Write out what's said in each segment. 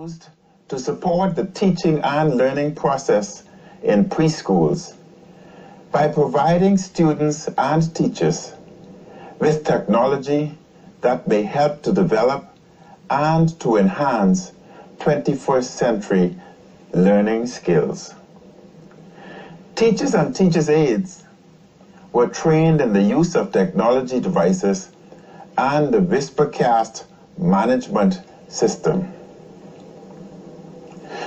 used to support the teaching and learning process in preschools by providing students and teachers with technology that may help to develop and to enhance 21st century learning skills. Teachers and teachers' aides were trained in the use of technology devices and the Whispercast management system.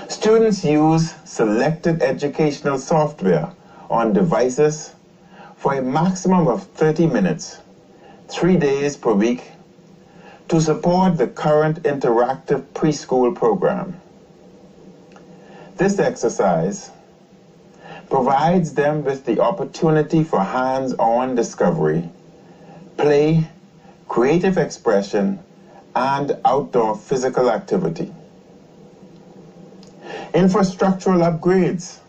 Students use selected educational software on devices for a maximum of 30 minutes, 3 days per week, to support the current interactive preschool program. This exercise provides them with the opportunity for hands-on discovery, play, creative expression, and outdoor physical activity. Infrastructural upgrades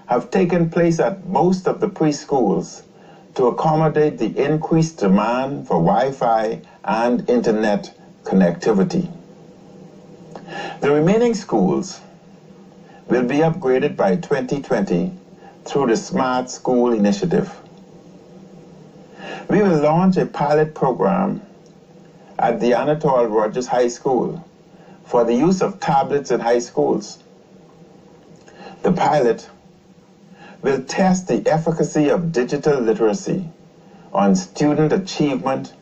have taken place at most of the preschools to accommodate the increased demand for Wi-Fi and internet connectivity. The remaining schools will be upgraded by 2020 through the Smart School Initiative. We will launch a pilot program at the Anatole Rogers High School for the use of tablets in high schools. The pilot will test the efficacy of digital literacy on student achievement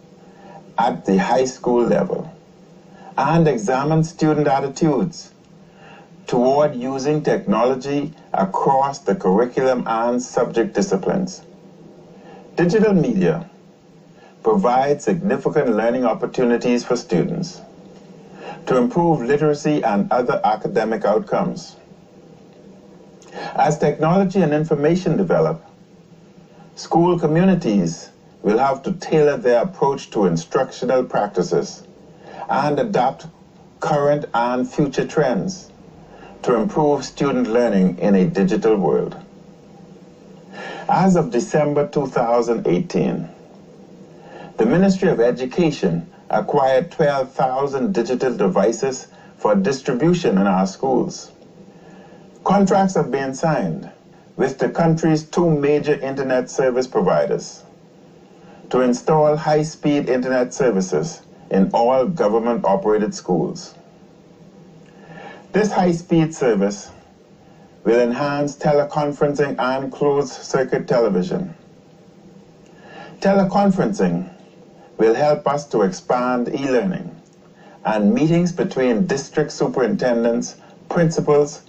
at the high school level and examine student attitudes toward using technology across the curriculum and subject disciplines. Digital media provides significant learning opportunities for students to improve literacy and other academic outcomes. As technology and information develop, school communities will have to tailor their approach to instructional practices and adapt current and future trends to improve student learning in a digital world. As of December 2018, the Ministry of Education acquired 12,000 digital devices for distribution in our schools. Contracts have been signed with the country's 2 major internet service providers to install high-speed internet services in all government-operated schools. This high-speed service will enhance teleconferencing and closed-circuit television. Teleconferencing will help us to expand e-learning and meetings between district superintendents, principals,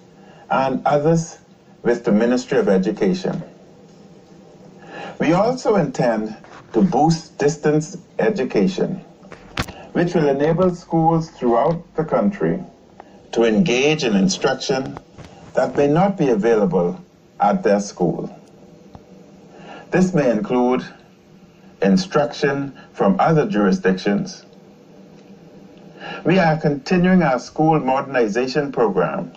and others with the Ministry of Education. We also intend to boost distance education, which will enable schools throughout the country to engage in instruction that may not be available at their school. This may include instruction from other jurisdictions. We are continuing our school modernization program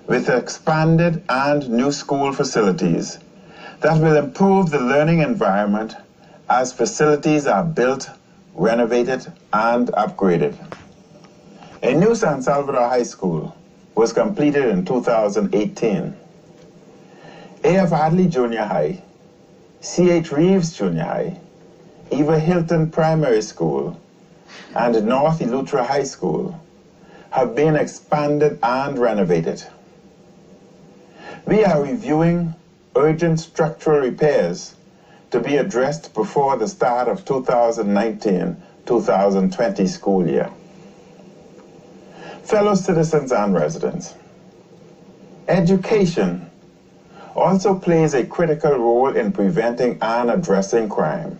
with expanded and new school facilities that will improve the learning environment as facilities are built, renovated, and upgraded. A new San Salvador High School was completed in 2018. A.F. Adley Junior High, C.H. Reeves Junior High, Eva Hilton Primary School, and North Eleuthera High School have been expanded and renovated. We are reviewing urgent structural repairs to be addressed before the start of 2019-2020 school year. Fellow citizens and residents, education also plays a critical role in preventing and addressing crime.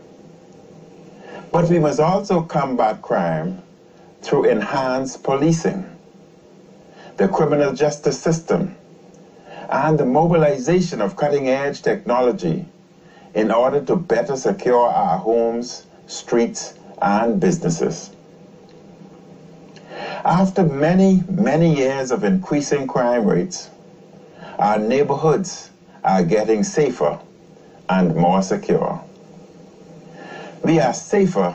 But we must also combat crime through enhanced policing, the criminal justice system, and the mobilization of cutting-edge technology in order to better secure our homes, streets, and businesses. After many, many years of increasing crime rates, our neighborhoods are getting safer and more secure. We are safer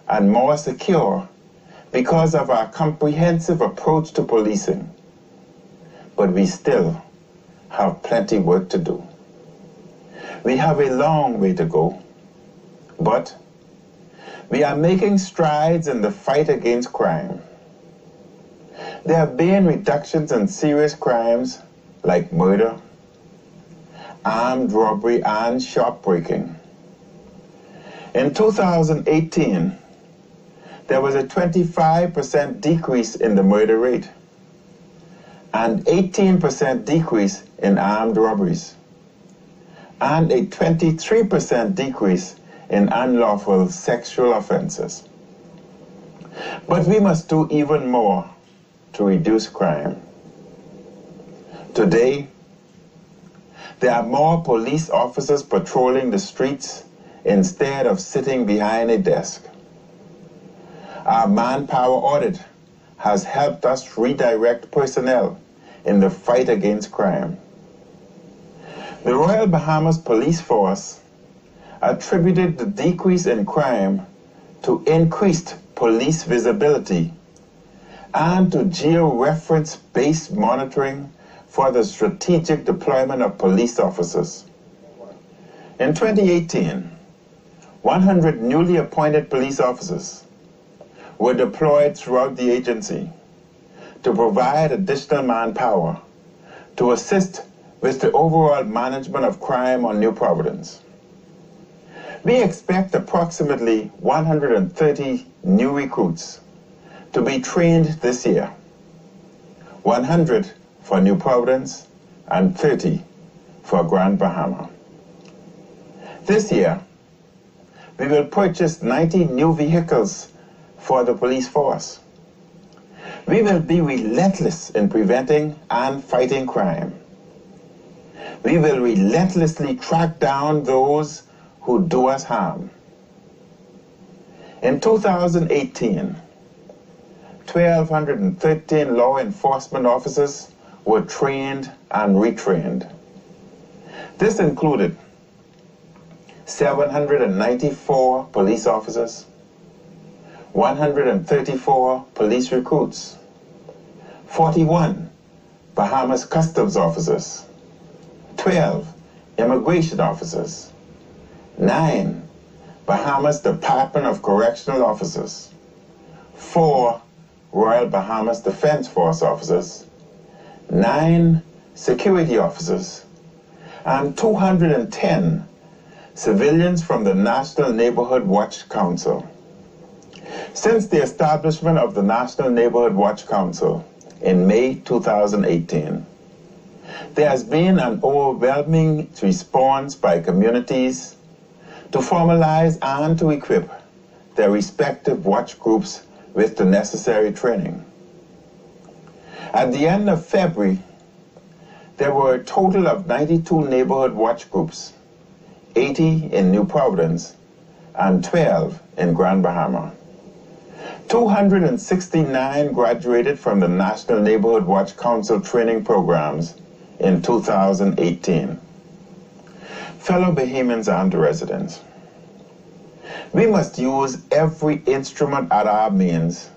and more secure because of our comprehensive approach to policing, but we still have plenty work to do. We have a long way to go, but we are making strides in the fight against crime. There have been reductions in serious crimes like murder, armed robbery, and shop breaking. In 2018, there was a 25% decrease in the murder rate and 18% decrease in armed robberies and a 23% decrease in unlawful sexual offenses. But we must do even more to reduce crime. Today, there are more police officers patrolling the streets instead of sitting behind a desk. Our manpower audit has helped us redirect personnel in the fight against crime. The Royal Bahamas Police Force attributed the decrease in crime to increased police visibility and to geo-reference-based monitoring for the strategic deployment of police officers. In 2018, 100 newly appointed police officers were deployed throughout the agency to provide additional manpower to assist with the overall management of crime on New Providence. We expect approximately 130 new recruits to be trained this year, 100 for New Providence and 30 for Grand Bahama. This year, we will purchase 90 new vehicles for the police force. We will be relentless in preventing and fighting crime. We will relentlessly track down those who do us harm. In 2018, 1,213 law enforcement officers were trained and retrained. This included 794 police officers, 134 police recruits, 41 Bahamas Customs officers, 12 immigration officers, 9 Bahamas Department of Correctional officers, 4 Royal Bahamas Defense Force officers, 9 security officers, and 210 civilians from the National Neighborhood Watch Council. Since the establishment of the National Neighborhood Watch Council in May 2018, there has been an overwhelming response by communities to formalize and to equip their respective watch groups with the necessary training. At the end of February, there were a total of 92 neighborhood watch groups, 80 in New Providence and 12 in Grand Bahama. 269 graduated from the National Neighborhood Watch Council training programs in 2018. Fellow Bahamians and residents, we must use every instrument at our means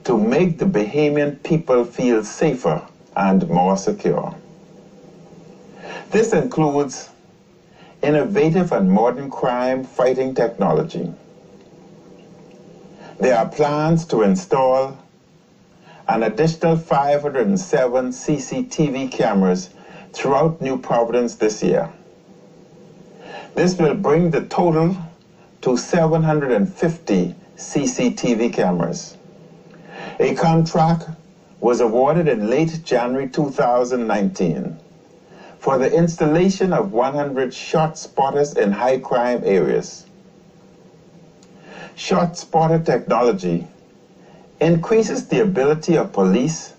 to make the Bahamian people feel safer and more secure. This includes innovative and modern crime fighting technology. There are plans to install an additional 507 CCTV cameras throughout New Providence this year. This will bring the total to 750 CCTV cameras. A contract was awarded in late January 2019 for the installation of 100 shot spotters in high crime areas. Shot spotter technology increases the ability of police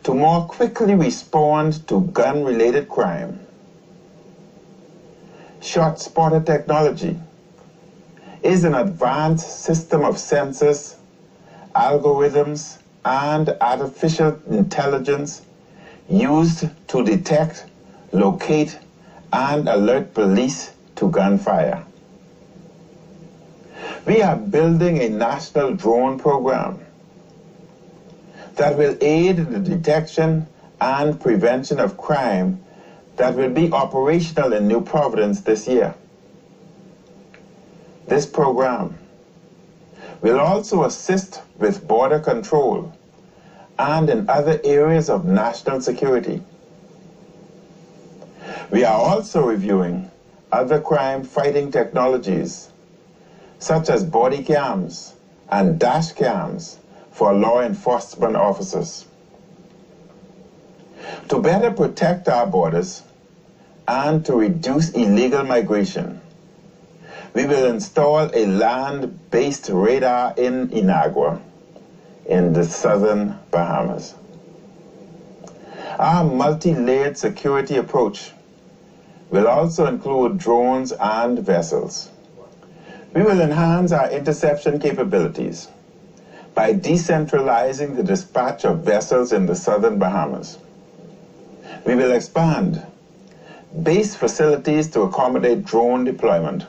to more quickly respond to gun-related crime. Shot spotter technology is an advanced system of sensors, algorithms, and artificial intelligence used to detect, locate, and alert police to gunfire. We are building a national drone program that will aid in the detection and prevention of crime that will be operational in New Providence this year. This program will also assist with border control and in other areas of national security. We are also reviewing other crime-fighting technologies, such as body cams and dash cams for law enforcement officers. To better protect our borders and to reduce illegal migration, we will install a land-based radar in Inagua, in the southern Bahamas. Our multi-layered security approach will also include drones and vessels. We will enhance our interception capabilities by decentralizing the dispatch of vessels in the southern Bahamas. We will expand base facilities to accommodate drone deployment.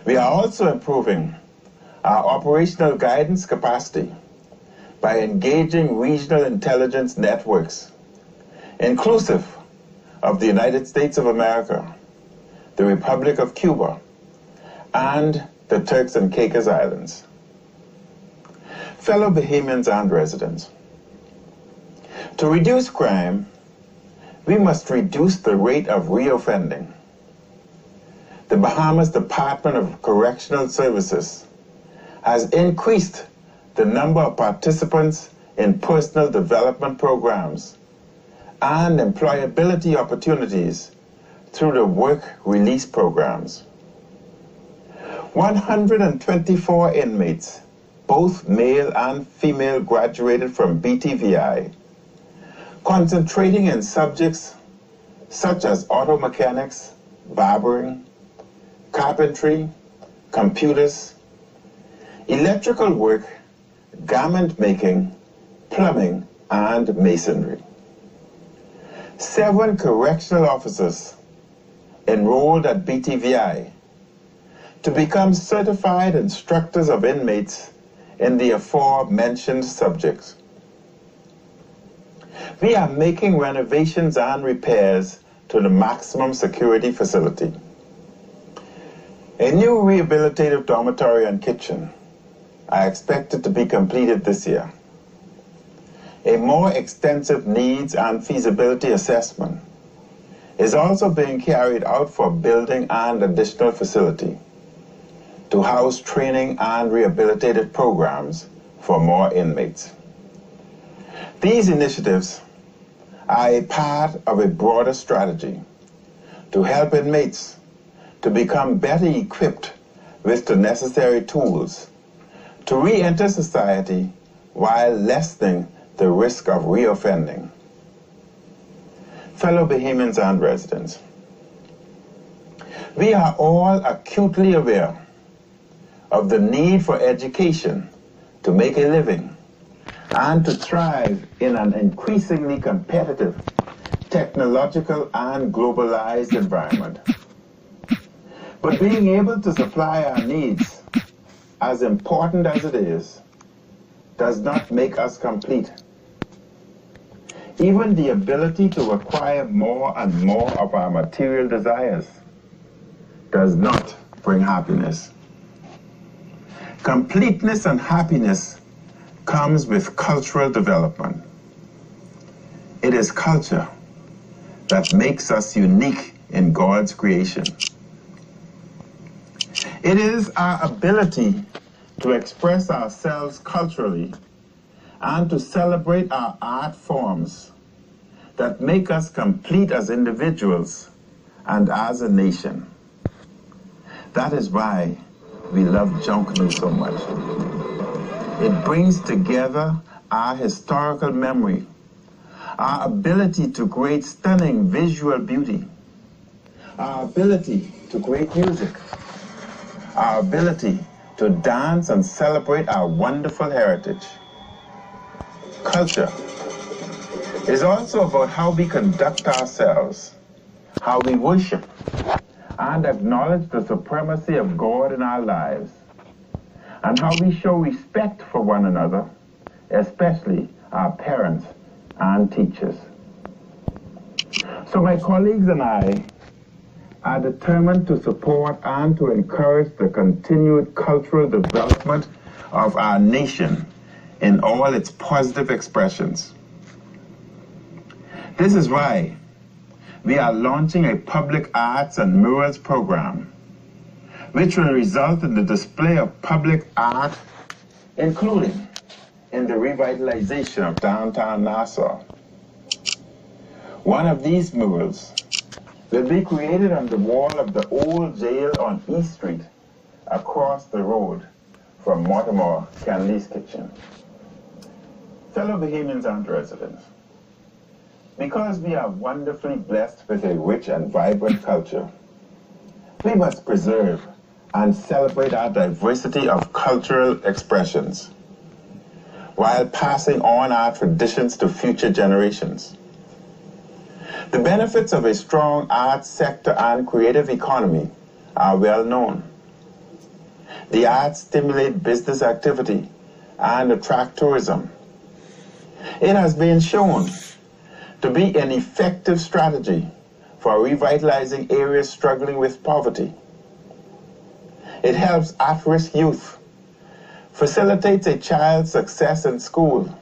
We are also improving our operational guidance capacity by engaging regional intelligence networks, inclusive of the United States of America, the Republic of Cuba, and the Turks and Caicos Islands. Fellow Bahamians and residents, to reduce crime, we must reduce the rate of reoffending. The Bahamas Department of Correctional Services has increased the number of participants in personal development programs and employability opportunities through the work release programs. 124 inmates, both male and female, graduated from BTVI, concentrating in subjects such as auto mechanics, barbering, carpentry, computers, electrical work, garment making, plumbing, and masonry. 7 correctional officers enrolled at BTVI to become certified instructors of inmates in the aforementioned subjects. We are making renovations and repairs to the maximum security facility. A new rehabilitative dormitory and kitchen are expected to be completed this year. A more extensive needs and feasibility assessment is also being carried out for building an additional facility to house training and rehabilitative programs for more inmates. These initiatives are a part of a broader strategy to help inmates to become better equipped with the necessary tools to re-enter society while lessening the risk of reoffending. Fellow Bahamians and residents, we are all acutely aware of the need for education to make a living and to thrive in an increasingly competitive, technological, and globalized environment. But being able to supply our needs, as important as it is, does not make us complete. Even the ability to acquire more and more of our material desires does not bring happiness. Completeness and happiness comes with cultural development. It is culture that makes us unique in God's creation. It is our ability to express ourselves culturally and to celebrate our art forms that make us complete as individuals and as a nation. That is why we love Junkanoo so much. It brings together our historical memory, our ability to create stunning visual beauty, our ability to create music, our ability to dance and celebrate our wonderful heritage. Culture is also about how we conduct ourselves, how we worship, and acknowledge the supremacy of God in our lives, and how we show respect for one another especially our parents and teachers. So my colleagues and I are determined to support and to encourage the continued cultural development of our nation in all its positive expressions. This is why we are launching a public arts and murals program, which will result in the display of public art, including in the revitalization of downtown Nassau. One of these murals will be created on the wall of the old jail on East Street, across the road from Mortimer Kenley's kitchen. Fellow Bahamians and residents, because we are wonderfully blessed with a rich and vibrant culture, we must preserve and celebrate our diversity of cultural expressions while passing on our traditions to future generations. The benefits of a strong arts sector and creative economy are well known. The arts stimulate business activity and attract tourism. It has been shown to be an effective strategy for revitalizing areas struggling with poverty. It helps at-risk youth, facilitates a child's success in school,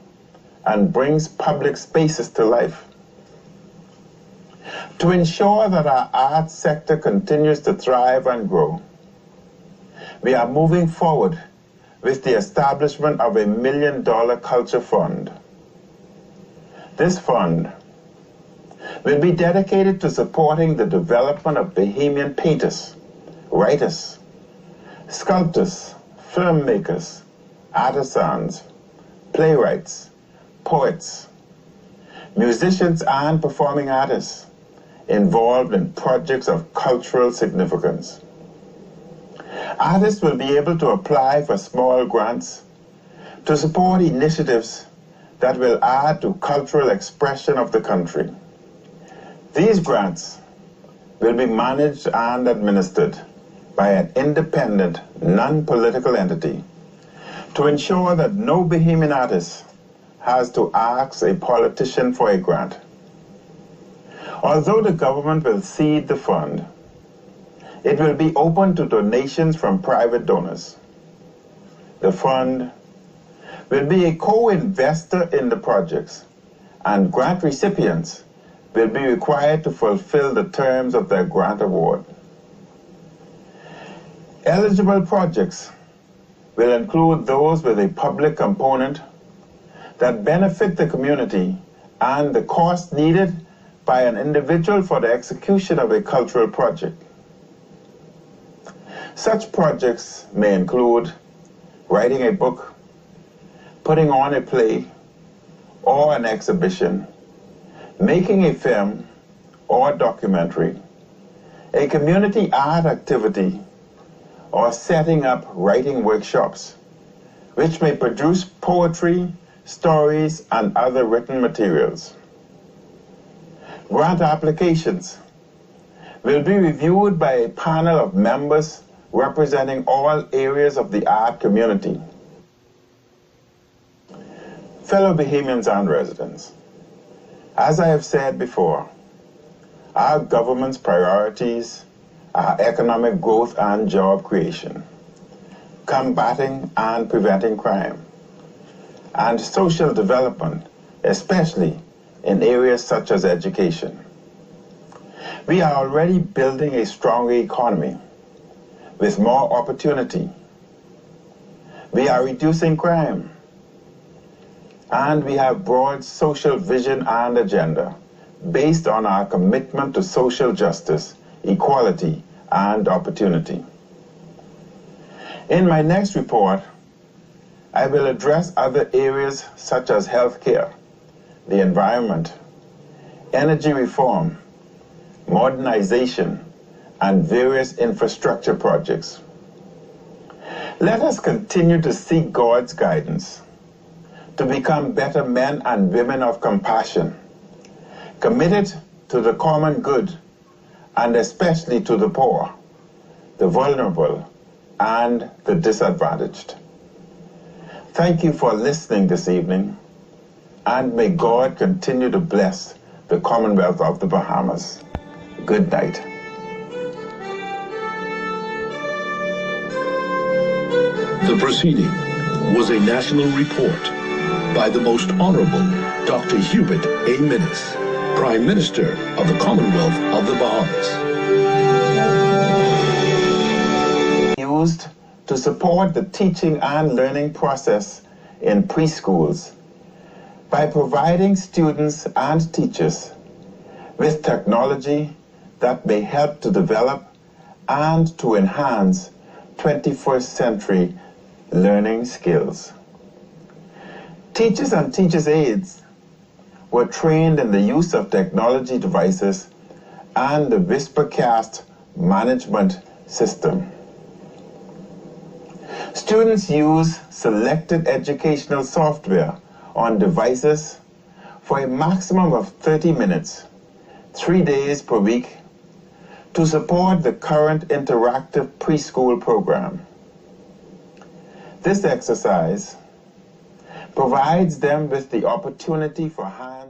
and brings public spaces to life. To ensure that our arts sector continues to thrive and grow, we are moving forward with the establishment of a $1 million culture fund. This fund will be dedicated to supporting the development of Bahamian painters, writers, sculptors, filmmakers, artisans, playwrights, poets, musicians, and performing artists involved in projects of cultural significance. Artists will be able to apply for small grants to support initiatives that will add to cultural expression of the country. These grants will be managed and administered by an independent, non-political entity to ensure that no Bahamian artist has to ask a politician for a grant. Although the government will seed the fund, it will be open to donations from private donors. The fund will be a co-investor in the projects, and grant recipients will be required to fulfill the terms of their grant award. Eligible projects will include those with a public component that benefit the community and the cost needed by an individual for the execution of a cultural project. Such projects may include writing a book, putting on a play or an exhibition, making a film or documentary, a community art activity, or setting up writing workshops, which may produce poetry, stories, and other written materials. Grant applications will be reviewed by a panel of members representing all areas of the art community. Fellow Bahamians and residents, as I have said before, our government's priorities are economic growth and job creation, combating and preventing crime, and social development, especially in areas such as education. We are already building a stronger economy with more opportunity. We are reducing crime, and we have broad social vision and agenda based on our commitment to social justice, equality, and opportunity. In my next report, I will address other areas such as healthcare, the environment, energy reform, modernization, and various infrastructure projects. Let us continue to seek God's guidance to become better men and women of compassion, committed to the common good, and especially to the poor, the vulnerable, and the disadvantaged. Thank you for listening this evening, and may God continue to bless the Commonwealth of the Bahamas. Good night. The proceeding was a national report by the Most Honourable Dr. Hubert A. Minnis, Prime Minister of the Commonwealth of the Bahamas. Used to support the teaching and learning process in preschools by providing students and teachers with technology that may help to develop and to enhance 21st century learning skills. Teachers and teachers' aides were trained in the use of technology devices and the Whispercast management system. Students use selected educational software on devices for a maximum of 30 minutes, 3 days per week, to support the current interactive preschool program. This exercise provides them with the opportunity for high